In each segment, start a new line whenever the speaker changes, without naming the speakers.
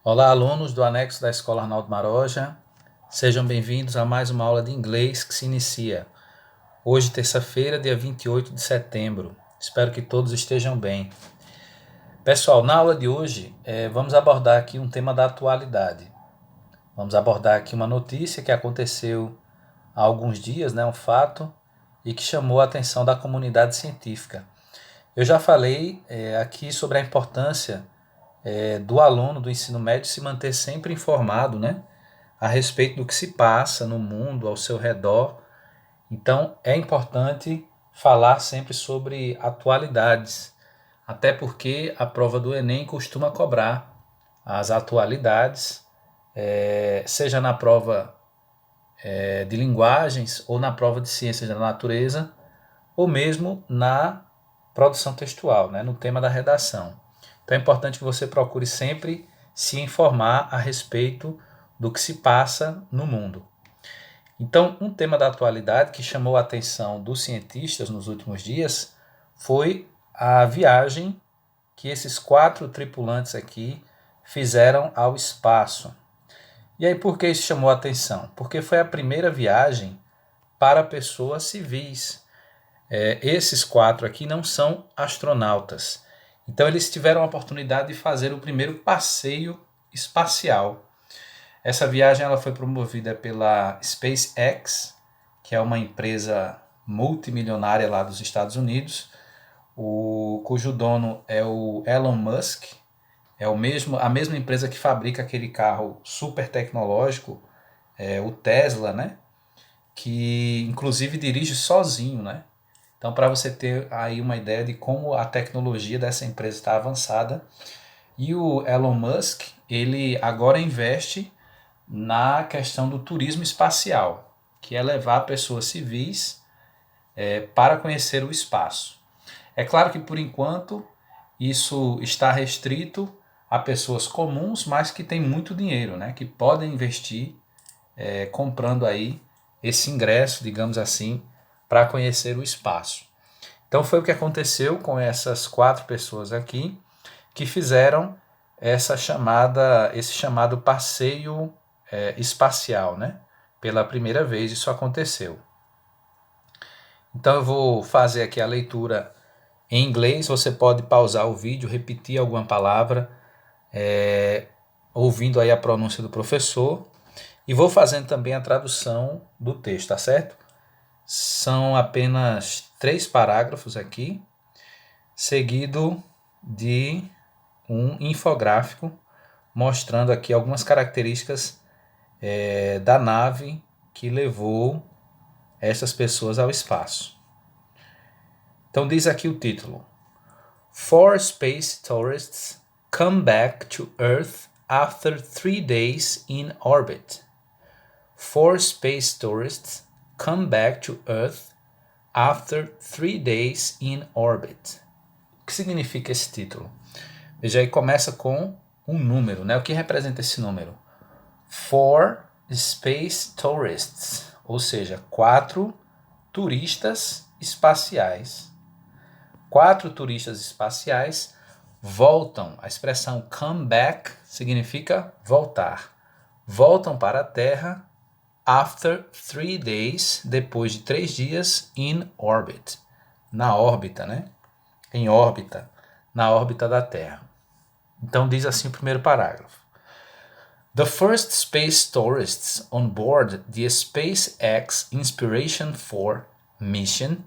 Olá, alunos do anexo da Escola Arnaldo Maroja. Sejam bem-vindos a mais uma aula de inglês que se inicia. Hoje, terça-feira, dia 28 de setembro. Espero que todos estejam bem. Pessoal, na aula de hoje, vamos abordar aqui um tema da atualidade. Vamos abordar aqui uma notícia que aconteceu há alguns dias, um fato, e que chamou a atenção da comunidade científica. Eu já falei aqui sobre a importância do aluno do ensino médio se manter sempre informado, a respeito do que se passa no mundo, ao seu redor. Então, é importante falar sempre sobre atualidades, até porque a prova do Enem costuma cobrar as atualidades, seja na prova de linguagens ou na prova de ciências da natureza, ou mesmo na produção textual, no tema da redação. Então é importante que você procure sempre se informar a respeito do que se passa no mundo. Então, um tema da atualidade que chamou a atenção dos cientistas nos últimos dias foi a viagem que esses 4 tripulantes aqui fizeram ao espaço. E aí, por que isso chamou a atenção? Porque foi a primeira viagem para pessoas civis. Esses 4 aqui não são astronautas. Então, eles tiveram a oportunidade de fazer o primeiro passeio espacial. Essa viagem ela foi promovida pela SpaceX, que é uma empresa multimilionária lá dos Estados Unidos, cujo dono é o Elon Musk, é a mesma empresa que fabrica aquele carro super tecnológico, o Tesla, que inclusive dirige sozinho, Então, para você ter aí uma ideia de como a tecnologia dessa empresa está avançada. E o Elon Musk, ele agora investe na questão do turismo espacial, que é levar pessoas civis para conhecer o espaço. É claro que, por enquanto, isso está restrito a pessoas comuns, mas que têm muito dinheiro, que podem investir comprando aí esse ingresso, digamos assim, para conhecer o espaço. Então foi o que aconteceu com essas 4 pessoas aqui que fizeram esse chamado passeio espacial, Pela primeira vez isso aconteceu. Então eu vou fazer aqui a leitura em inglês. Você pode pausar o vídeo, repetir alguma palavra, ouvindo aí a pronúncia do professor. E vou fazendo também a tradução do texto, tá certo? São apenas 3 parágrafos aqui, seguido de um infográfico mostrando aqui algumas características da nave que levou essas pessoas ao espaço. Então diz aqui o título: 4 space tourists come back to Earth after 3 days in orbit. 4 space tourists come back to Earth after 3 days in orbit. O que significa esse título? Veja aí, começa com um número, O que representa esse número? 4 space tourists, ou seja, 4 turistas espaciais. 4 turistas espaciais voltam. A expressão come back significa voltar. Voltam para a Terra after 3 days, depois de 3 dias, in orbit, na órbita, Em órbita, na órbita da Terra. Então diz assim o primeiro parágrafo. The first space tourists on board the SpaceX Inspiration4 mission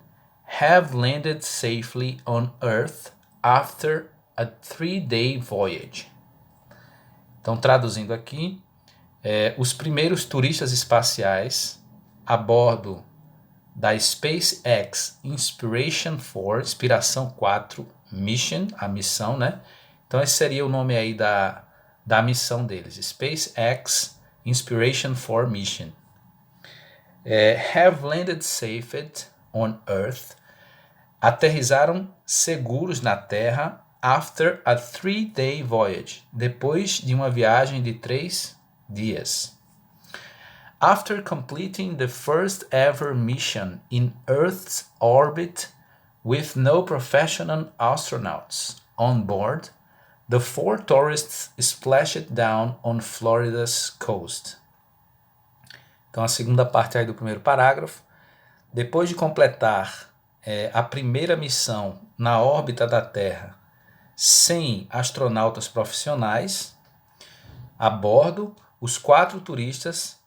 have landed safely on Earth after a 3-day voyage. Então, traduzindo aqui, os primeiros turistas espaciais a bordo da SpaceX Inspiration4, Inspiração 4 Mission, a missão, Então esse seria o nome aí da missão deles, SpaceX Inspiration4 Mission. Have landed safe on Earth, aterrizaram seguros na Terra after a 3-day voyage, depois de uma viagem de 3 dias. After completing the first ever mission in Earth's orbit with no professional astronauts on board, The four tourists splashed down on Florida's coast. Então, a segunda parte aí do primeiro parágrafo. Depois de completar a primeira missão na órbita da Terra sem astronautas profissionais, a bordo, os 4 turistas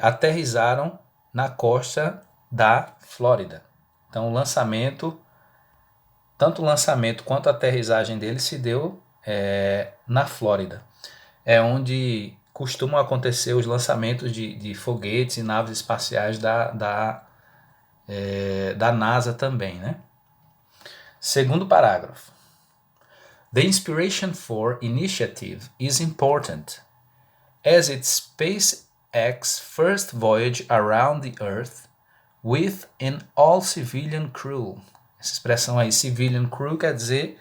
aterrissaram na costa da Flórida. Então, tanto o lançamento quanto a aterrissagem dele se deu na Flórida. É onde costumam acontecer os lançamentos de foguetes e naves espaciais da NASA também, né? Segundo parágrafo. The Inspiration4 initiative is important as it's SpaceX's first voyage around the Earth with an all-civilian crew. Essa expressão aí, civilian crew, quer dizer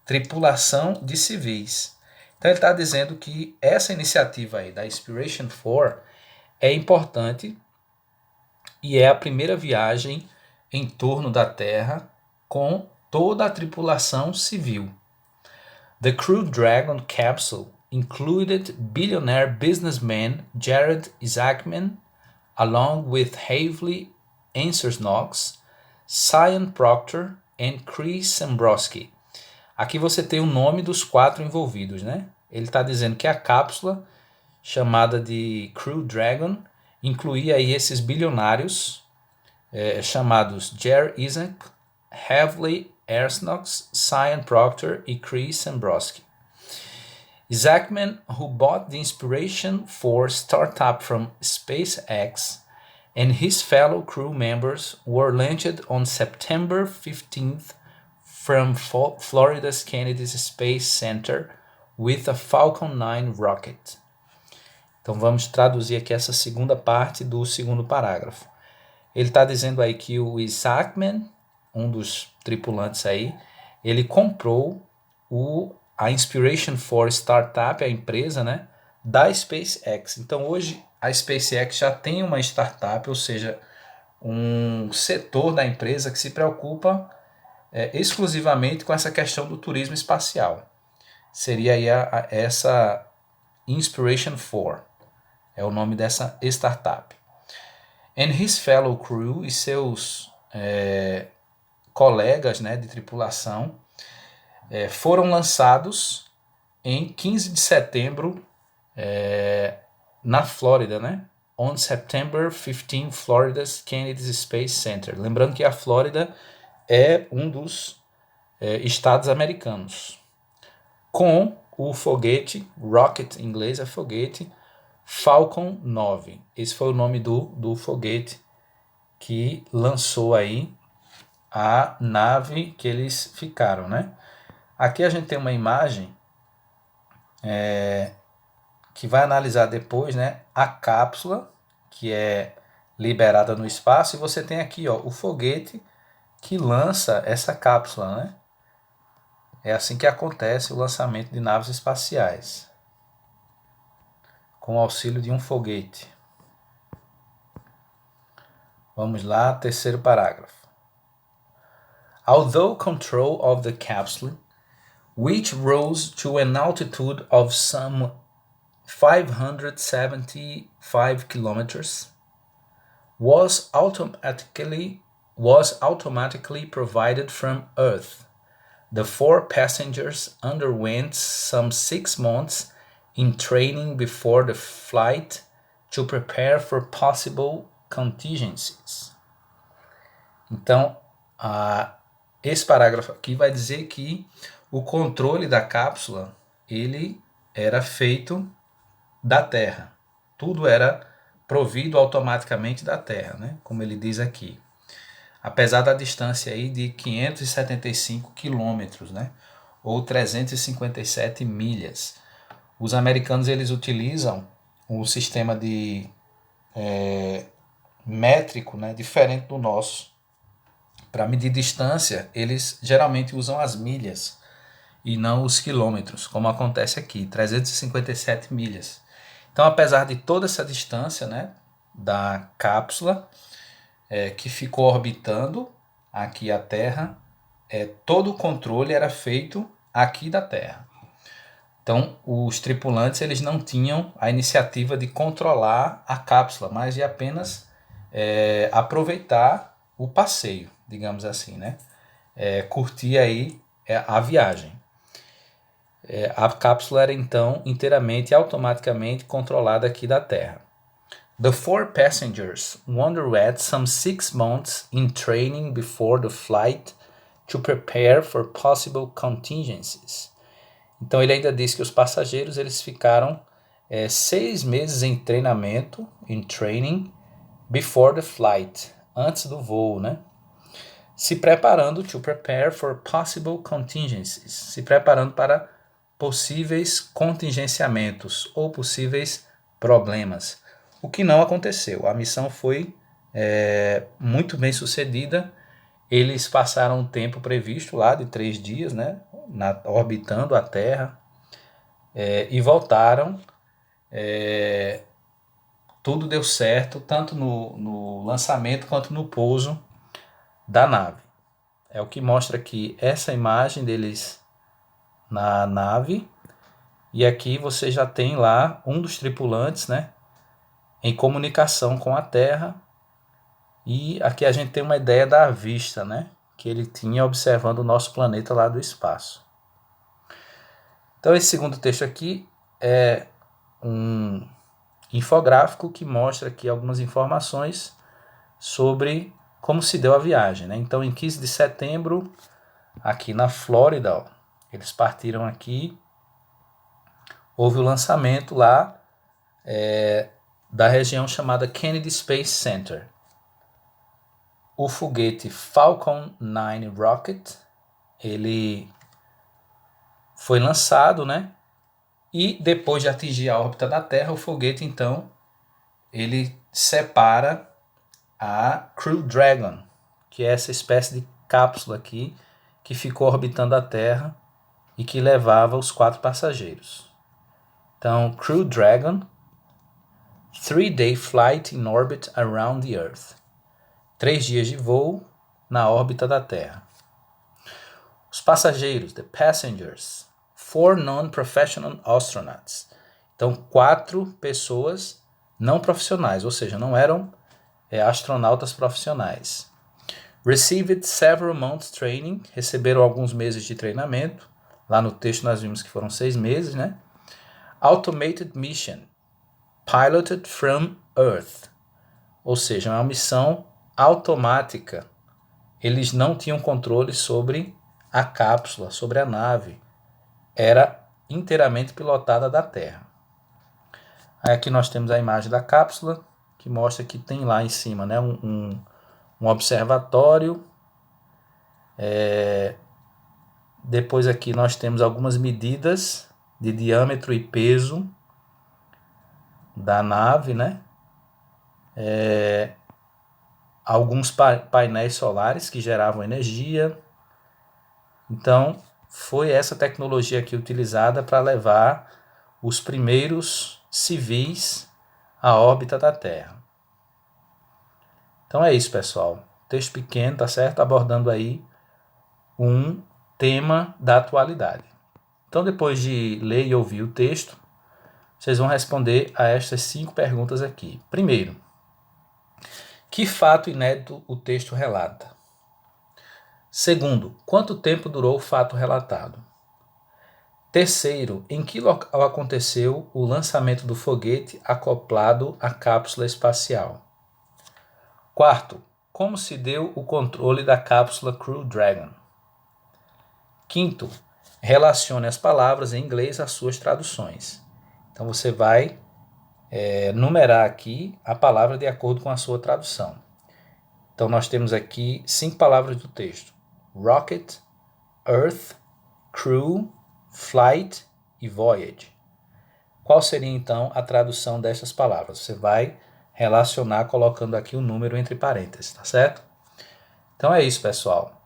tripulação de civis. Então ele está dizendo que essa iniciativa aí da Inspiration4 é importante e é a primeira viagem em torno da Terra com toda a tripulação civil. The Crew Dragon capsule included billionaire businessman Jared Isaacman, along with Havely Ansers-Knox, Cyan Proctor and Chris Sambrowski. Aqui você tem o nome dos 4 envolvidos, né? Ele está dizendo que a cápsula, chamada de Crew Dragon, incluía aí esses bilionários chamados Jared Isaac, Havely Ansers-Knox, Cyan Proctor e Chris Sambrowski. Isaacman, who bought the Inspiration4 startup from SpaceX, and his fellow crew members were launched on September 15th from Florida's Kennedy Space Center with a Falcon 9 rocket. Então vamos traduzir aqui essa segunda parte do segundo parágrafo. Ele está dizendo aí que o Isaacman, um dos tripulantes aí, ele comprou a Inspiration4 Startup, a empresa, né, da SpaceX. Então hoje a SpaceX já tem uma startup, ou seja, um setor da empresa que se preocupa exclusivamente com essa questão do turismo espacial. Seria aí essa Inspiration4, é o nome dessa startup. And his fellow crew, e seus colegas, né, de tripulação, foram lançados em 15 de setembro na Flórida, né? On September 15, Florida's Kennedy Space Center. Lembrando que a Flórida é um dos estados americanos. Com o foguete, rocket em inglês é foguete, Falcon 9. Esse foi o nome do foguete que lançou aí a nave que eles ficaram, né? Aqui a gente tem uma imagem que vai analisar depois, né, a cápsula que é liberada no espaço, e você tem aqui, ó, o foguete que lança essa cápsula, né? É assim que acontece o lançamento de naves espaciais, com o auxílio de um foguete. Vamos lá, terceiro parágrafo. Although control of the capsule, which rose to an altitude of some 575 kilometers, was automatically provided from Earth. The 4 passengers underwent some 6 months in training before the flight to prepare for possible contingencies. Então, esse parágrafo aqui vai dizer que o controle da cápsula, ele era feito da Terra. Tudo era provido automaticamente da Terra, né? Como ele diz aqui. Apesar da distância aí de 575 quilômetros, né? Ou 357 milhas. Os americanos, eles utilizam um sistema de métrico, né? Diferente do nosso. Para medir distância, eles geralmente usam as milhas e não os quilômetros, como acontece aqui, 357 milhas. Então, apesar de toda essa distância, né, da cápsula que ficou orbitando aqui a Terra, todo o controle era feito aqui da Terra. Então, os tripulantes eles não tinham a iniciativa de controlar a cápsula, mas de apenas aproveitar o passeio, digamos assim, né? Curtir aí a viagem. A cápsula era então inteiramente e automaticamente controlada aqui da Terra. The four passengers underwent some 6 months in training before the flight to prepare for possible contingencies. Então ele ainda diz que os passageiros eles ficaram 6 meses em treinamento, em training, before the flight, antes do voo, né? Se preparando to prepare for possible contingencies, se preparando para possíveis contingenciamentos ou possíveis problemas. O que não aconteceu. A missão foi muito bem sucedida. Eles passaram o tempo previsto lá de 3 dias, né, orbitando a Terra, e voltaram. Tudo deu certo, tanto no lançamento quanto no pouso da nave. É o que mostra aqui essa imagem deles na nave. E aqui você já tem lá um dos tripulantes, né, em comunicação com a Terra. E aqui a gente tem uma ideia da vista, né, que ele tinha observando o nosso planeta lá do espaço. Então esse segundo texto aqui é um infográfico que mostra aqui algumas informações sobre como se deu a viagem, né? Então em 15 de setembro, aqui na Flórida, ó, eles partiram aqui, houve o lançamento lá da região chamada Kennedy Space Center. O foguete Falcon 9 Rocket, ele foi lançado, né? E depois de atingir a órbita da Terra, o foguete, então, ele separa a Crew Dragon, que é essa espécie de cápsula aqui, que ficou orbitando a Terra e que levava os 4 passageiros. Então, Crew Dragon, 3-day flight in orbit around the Earth. 3 dias de voo na órbita da Terra. Os passageiros, the passengers, 4 non-professional astronauts. Então, 4 pessoas não profissionais, ou seja, não eram astronautas profissionais. Received several months training, receberam alguns meses de treinamento. Lá no texto nós vimos que foram 6 meses, né? Automated mission, piloted from Earth. Ou seja, uma missão automática. Eles não tinham controle sobre a cápsula, sobre a nave. Era inteiramente pilotada da Terra. Aí aqui nós temos a imagem da cápsula, que mostra que tem lá em cima, né, um observatório. Depois aqui nós temos algumas medidas de diâmetro e peso da nave, né? Alguns painéis solares que geravam energia. Então, foi essa tecnologia aqui utilizada para levar os primeiros civis à órbita da Terra. Então é isso, pessoal. Texto pequeno, tá certo? Abordando aí um tema da atualidade. Então, depois de ler e ouvir o texto, vocês vão responder a estas 5 perguntas aqui. Primeiro, que fato inédito o texto relata? Segundo, quanto tempo durou o fato relatado? Terceiro, em que local aconteceu o lançamento do foguete acoplado à cápsula espacial? Quarto, como se deu o controle da cápsula Crew Dragon? Quinto, relacione as palavras em inglês às suas traduções. Então você vai numerar aqui a palavra de acordo com a sua tradução. Então nós temos aqui 5 palavras do texto: rocket, earth, crew, flight e voyage. Qual seria então a tradução dessas palavras? Você vai relacionar colocando aqui o número entre parênteses, tá certo? Então é isso, pessoal.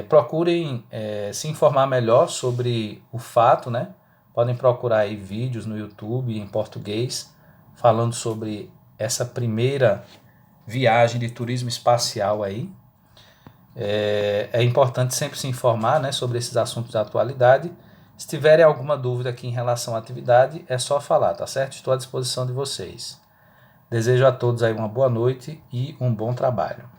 Procurem se informar melhor sobre o fato, né? Podem procurar aí vídeos no YouTube em português falando sobre essa primeira viagem de turismo espacial aí. É importante sempre se informar, né, sobre esses assuntos da atualidade Se tiverem alguma dúvida aqui em relação à atividade, é só falar, tá certo? Estou à disposição de vocês. Desejo a todos aí uma boa noite e um bom trabalho.